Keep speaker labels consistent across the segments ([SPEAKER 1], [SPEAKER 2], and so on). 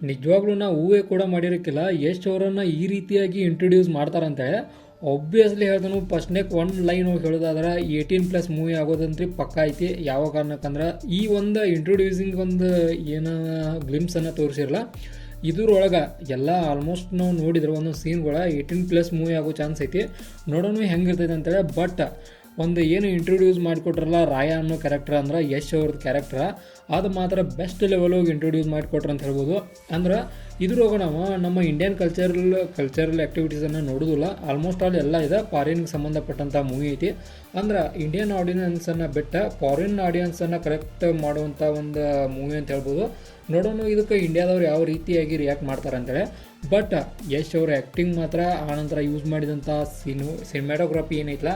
[SPEAKER 1] ನಿಜವಾಗ್ಲೂ ನಾವು ಊಹೆ ಕೂಡ ಮಾಡಿರೋಕ್ಕಿಲ್ಲ ಎಷ್ಟು ಅವರನ್ನು ಈ ರೀತಿಯಾಗಿ ಇಂಟ್ರೊಡ್ಯೂಸ್ ಮಾಡ್ತಾರಂತೇಳಿ. ಒಬ್ವಿಯಸ್ಲಿ ಹೇಳ್ತಾನು ಫಸ್ಟ್ನೇಕ್ ಒಂದು ಲೈನ್ ಹೋಗಿ ಹೇಳೋದಾದ್ರೆ 18+ ಮೂವಿ ಆಗೋದಂತ್ರಿ ಪಕ್ಕ ಐತಿ. ಯಾವ ಕಾರಣಕ್ಕಂದ್ರೆ ಈ ಒಂದು ಇಂಟ್ರೊಡ್ಯೂಸಿಂಗ್ ಒಂದು ಏನು ಗ್ಲಿಮ್ಸನ್ನು ತೋರಿಸಿರಲ್ಲ, ಇದ್ರೊಳಗೆ ಎಲ್ಲ ಆಲ್ಮೋಸ್ಟ್ ನಾವು ನೋಡಿದ್ರೆ ಒಂದೊಂದು ಸೀನ್ಗಳ 18+ ಮೂವಿ ಆಗೋ ಚಾನ್ಸ್ ಐತಿ. ನೋಡೋಣ ಹೆಂಗಿರ್ತೈತೆ ಅಂತೇಳಿ. ಬಟ್ ಒಂದು ಏನು ಇಂಟ್ರೊಡ್ಯೂಸ್ ಮಾಡಿಕೊಟ್ರಲ್ಲ ರಾಯ ಅನ್ನೋ ಕ್ಯಾರೆಕ್ಟರ್ ಅಂದ್ರೆ ಯಶ್ ಅವ್ರದ್ದು ಕ್ಯಾರೆಕ್ಟರ್, ಅದು ಮಾತ್ರ ಬೆಸ್ಟ್ ಲೆವೆಲೋಗಿ ಇಂಟ್ರೊಡ್ಯೂಸ್ ಮಾಡಿಕೊಟ್ರು ಅಂತ ಹೇಳ್ಬೋದು. ಅಂದ್ರೆ ಇದ್ರೊಳಗೆ ನಾವು ನಮ್ಮ ಇಂಡಿಯನ್ ಕಲ್ಚರಲ್ ಆ್ಯಕ್ಟಿವಿಟೀಸನ್ನು ನೋಡೋದಿಲ್ಲ. ಆಲ್ಮೋಸ್ಟ್ ಆಲ್ ಎಲ್ಲ ಇದೆ ಫಾರಿನ್ಗೆ ಸಂಬಂಧಪಟ್ಟಂಥ ಮೂವಿ ಐತಿ. ಅಂದ್ರೆ ಇಂಡಿಯನ್ ಆಡಿಯನ್ಸನ್ನು ಬಿಟ್ಟು ಫಾರಿನ್ ಆಡಿಯನ್ಸನ್ನು ಕರೆಕ್ಟ್ ಮಾಡುವಂಥ ಒಂದು ಮೂವಿ ಅಂತ ಹೇಳ್ಬೋದು. ನೋಡೋಣ ಇದಕ್ಕೆ ಇಂಡಿಯಾದವ್ರು ಯಾವ ರೀತಿಯಾಗಿ ರಿಯಾಕ್ಟ್ ಮಾಡ್ತಾರೆ ಅಂತೇಳಿ. ಬಟ್ ಯಶ್ ಅವ್ರ ಆ್ಯಕ್ಟಿಂಗ್ ಮಾತ್ರ, ಆನಂತರ ಯೂಸ್ ಮಾಡಿದಂಥ ಸಿನಿಮ್ಯಾಟೋಗ್ರಫಿ ಏನೈತಲ್ಲ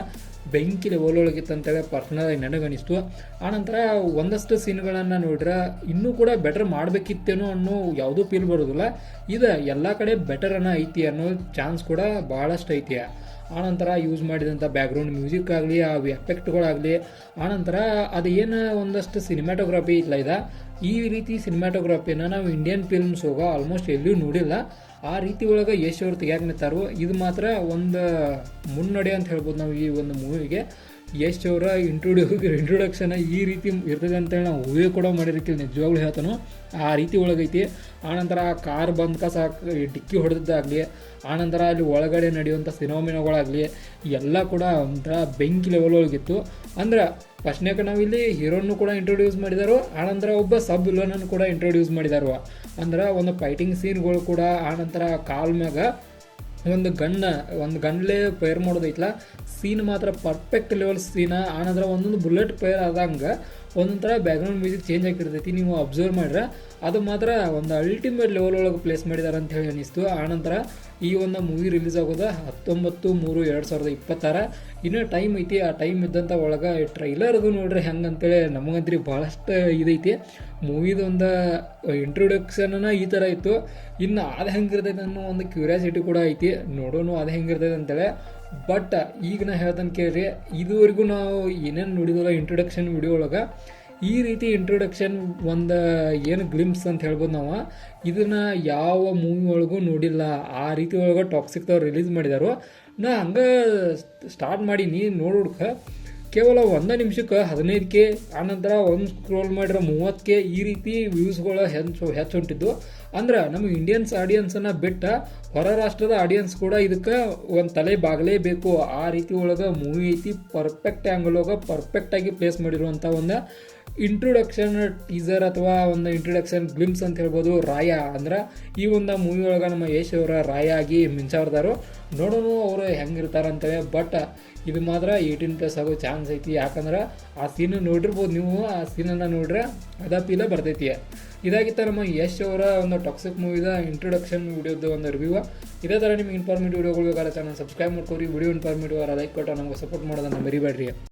[SPEAKER 1] ಬೆಂಕಿ ಲೆವೆಲ್ ಒಳಗಿತ್ತು ಅಂತೇಳಿ ಪರ್ಸ್ನಲಾಗಿ ನನಗನಿಸ್ತು. ಆನಂತರ ಒಂದಷ್ಟು ಸೀನ್ಗಳನ್ನು ನೋಡ್ರೆ ಇನ್ನೂ ಕೂಡ ಬೆಟರ್ ಮಾಡಬೇಕಿತ್ತೇನೋ ಅನ್ನೋ ಯಾವುದೂ ಫೀಲ್ ಬರೋದಿಲ್ಲ. ಇದು ಎಲ್ಲ ಕಡೆ ಬೆಟರನ್ನು ಐತಿ ಅನ್ನೋ ಚಾನ್ಸ್ ಕೂಡ ಭಾಳಷ್ಟು ಐತಿ. ಆನಂತರ ಯೂಸ್ ಮಾಡಿದಂಥ ಬ್ಯಾಕ್ಗ್ರೌಂಡ್ ಮ್ಯೂಸಿಕ್ ಆಗಲಿ, ಆ ಎಫೆಕ್ಟ್ಗಳಾಗಲಿ, ಆನಂತರ ಅದು ಏನು ಒಂದಷ್ಟು ಸಿನಿಮ್ಯಾಟೋಗ್ರಫಿ ಇಲ್ಲ ಇದೆ. ಈ ರೀತಿ ಸಿನಿಮ್ಯಾಟೋಗ್ರಫಿನ ನಾವು ಇಂಡಿಯನ್ ಫಿಲ್ಮ್ಸ್ ಹೋಗೋ ಆಲ್ಮೋಸ್ಟ್ ಎಲ್ಲಿಯೂ ನೋಡಿಲ್ಲ. ಆ ರೀತಿ ಒಳಗೆ ಯಶ್ ಅವ್ರು ತೆಗ್ಯಾಕೆ ನಿಂತಾರೋ, ಇದು ಮಾತ್ರ ಒಂದು ಮುನ್ನಡೆ ಅಂತ ಹೇಳ್ಬೋದು ನಾವು ಈ ಒಂದು ಮೂವಿಗೆ. ಯಶ್ ಅವರ ಇಂಟ್ರೊಡಕ್ಷನ್ ಈ ರೀತಿ ಇರ್ತದೆ ಅಂತೇಳಿ ನಾವು ಊಹೆ ಕೂಡ ಮಾಡಿರ್ಕಿಲ್ಲ. ನಿಜವಾಗ್ಲೂ ಹೇಳ್ತಾನೋ ಆ ರೀತಿ ಒಳಗೈತಿ. ಆನಂತರ ಆ ಕಾರ್ ಬಂದ್ಕ ಸಾಕು ಡಿಕ್ಕಿ ಹೊಡೆದಿದ್ದಾಗಲಿ, ಆನಂತರ ಅಲ್ಲಿ ಒಳಗಡೆ ನಡೆಯುವಂಥ ಸಿನಿಮಾಗಳಾಗಲಿ ಎಲ್ಲ ಕೂಡ ಒಂಥರ ಬೆಂಕಿ ಲೆವೆಲ್ ಒಳಗಿತ್ತು. ಅಂದ್ರೆ ಫಸ್ಟ್ನೇಕ ನಾವಿಲ್ಲಿ ಹೀರೋನು ಕೂಡ ಇಂಟ್ರೊಡ್ಯೂಸ್ ಮಾಡಿದಾರೋ, ಆನಂತರ ಒಬ್ಬ ಸಬ್ ವಿಲನನ್ನು ಕೂಡ ಇಂಟ್ರೊಡ್ಯೂಸ್ ಮಾಡಿದಾರೋ. ಅಂದ್ರೆ ಒಂದು ಫೈಟಿಂಗ್ ಸೀನ್ಗಳು ಕೂಡ, ಆನಂತರ ಕಾಲ್ ಮ್ಯಾಗ ಒಂದು ಗನ್ಲೇ ಫೈರ್ ಮಾಡೋದೈತಲ್ಲ ಸೀನ್ ಮಾತ್ರ ಪರ್ಫೆಕ್ಟ್ ಲೆವೆಲ್ ಸೀನ. ಆನಂತರ ಒಂದೊಂದು ಬುಲೆಟ್ ಫೈರ್ ಆದಂಗೆ ಒಂದೊಂಥರ ಬ್ಯಾಕ್ಗ್ರೌಂಡ್ ಮ್ಯೂಸಿಕ್ ಚೇಂಜ್ ಆಗಿರ್ತೈತಿ. ನೀವು ಅಬ್ಸರ್ವ್ ಮಾಡ್ರೆ ಅದು ಮಾತ್ರ ಒಂದು ಅಲ್ಟಿಮೇಟ್ ಲೆವೆಲ್ ಒಳಗೆ ಪ್ಲೇಸ್ ಮಾಡಿದ್ದಾರೆ ಅಂತ ಹೇಳಿ ಅನ್ನಿಸ್ತು. ಆನಂತರ ಈ ಒಂದು ಮೂವಿ ರಿಲೀಸ್ ಆಗೋದು 19/3/2026. ಇನ್ನೂ ಟೈಮ್ ಐತಿ. ಆ ಟೈಮ್ ಇದ್ದಂಥ ಒಳಗೆ ಟ್ರೈಲರ್ ಅದು ನೋಡ್ರಿ ಹೆಂಗಂತೇಳಿ ನಮಗಂತ್ರಿ ಭಾಳಷ್ಟು ಇದೈತಿ. ಮೂವಿದು ಒಂದು ಇಂಟ್ರೊಡಕ್ಷನ್ನ ಈ ಥರ ಇತ್ತು. ಇನ್ನು ಅದು ಹೆಂಗಿರ್ತೈತೆ ಅನ್ನೋ ಒಂದು ಕ್ಯೂರಿಯಾಸಿಟಿ ಕೂಡ ಐತಿ. ನೋಡೋಣ ಅದು ಹೆಂಗಿರ್ತೈತೆ ಅಂತೇಳಿ. ಬಟ್ ಈಗ ನಾ ಹೇಳ್ತಾನೆ ಕೇಳ್ರಿ, ಇದುವರೆಗೂ ನಾವು ಏನೇನು ನೋಡಿದಲ್ಲ ಇಂಟ್ರೊಡಕ್ಷನ್ ವಿಡಿಯೋ ಒಳಗೆ, ಈ ರೀತಿ ಇಂಟ್ರೊಡಕ್ಷನ್ ಒಂದು ಏನು ಗ್ಲಿಮ್ಸ್ ಅಂತ ಹೇಳ್ಬೋದು ನಾವು, ಇದನ್ನು ಯಾವ ಮೂವಿ ಒಳಗೂ ನೋಡಿಲ್ಲ. ಆ ರೀತಿ ಒಳಗೆ ಟಾಕ್ಸಿಕ್ದವ್ರು ರಿಲೀಸ್ ಮಾಡಿದಾರೋ. ನಾ ಹಂಗೆ ಸ್ಟಾರ್ಟ್ ಮಾಡೀನಿ ನೋಡೋಡ್ಕ ಕೇವಲ 1 ನಿಮಿಷಕ್ಕೆ 15K, ಆನಂತರ ಒಂದು ಸ್ಕ್ರೋಲ್ ಮಾಡಿರೋ 30K, ಈ ರೀತಿ ವ್ಯೂಸ್ಗಳು ಹೆಚ್ಚು ಹೊಂಟಿದ್ದು. ಅಂದ್ರೆ ನಮ್ಮ ಇಂಡಿಯನ್ಸ್ ಆಡಿಯನ್ಸನ್ನು ಬಿಟ್ಟು ಹೊರ ರಾಷ್ಟ್ರದ ಆಡಿಯನ್ಸ್ ಕೂಡ ಇದಕ್ಕೆ ಒಂದು ತಲೆ ಬಾಗಲೇಬೇಕು. ಆ ರೀತಿ ಒಳಗೆ ಮೂವಿ ಐತಿ. ಪರ್ಫೆಕ್ಟ್ ಆ್ಯಂಗಲ್ ಒಳಗೆ ಪರ್ಫೆಕ್ಟಾಗಿ ಪ್ಲೇಸ್ ಮಾಡಿರುವಂಥ ಒಂದು ಇಂಟ್ರೊಡಕ್ಷನ್ ಟೀಸರ್ ಅಥವಾ ಒಂದು ಇಂಟ್ರೊಡಕ್ಷನ್ ಗ್ಲಿಮ್ಸ್ ಅಂತ ಹೇಳ್ಬೋದು ರಾಯ. ಅಂದ್ರೆ ಈ ಒಂದು ಮೂವಿ ಒಳಗೆ ನಮ್ಮ ಯಶ್ ಅವರ ರಾಯ ಆಗಿ ಮಿಂಚಾಡ್ದಾರೋ. ನೋಡೋಣ ಅವರು ಹೆಂಗಿರ್ತಾರಂತೇಳಿ. ಬಟ್ ಇದು ಮಾತ್ರ 18+ ಆಗೋ ಚಾನ್ಸ್ ಐತಿ. ಯಾಕಂದ್ರೆ ಆ ಸೀನ್ ನೋಡಿರ್ಬೋದು ನೀವು, ಆ ಸೀನನ್ನು ನೋಡ್ರೆ ಅದ ಫೀಲ ಬರ್ತೈತಿ. ಇದಾಗಿತ್ತು ನಮ್ಮ ಯಶ್ ಅವರ ಒಂದು ಟಾಕ್ಸಿಕ್ ಮೂವಿದ ಇಂಟ್ರೊಡಕ್ಷನ್ ವಿಡಿಯೋದ ಒಂದು ರಿವ್ಯೂ. ಇದೇ ಥರ ನಿಮ್ಗೆ ಇನ್ಫಾರ್ಮೇಟಿವ್ ವಿಡಿಯೋಗಳು ಬೇಕಾದ್ರೆ ಚಾನಲ್ ಸಬ್ಸ್ಕ್ರೈಬ್ ಮಾಡ್ಕೊರಿ. ವಿಡಿಯೋ ಇನ್ಫಾರ್ಮೇಟಿವ್ ಲೈಕ್ ಕೊಟ್ಟು ನಮಗೆ ಸಪೋರ್ಟ್ ಮಾಡೋದನ್ನು ಮರಿಬೇಡ್ರಿ.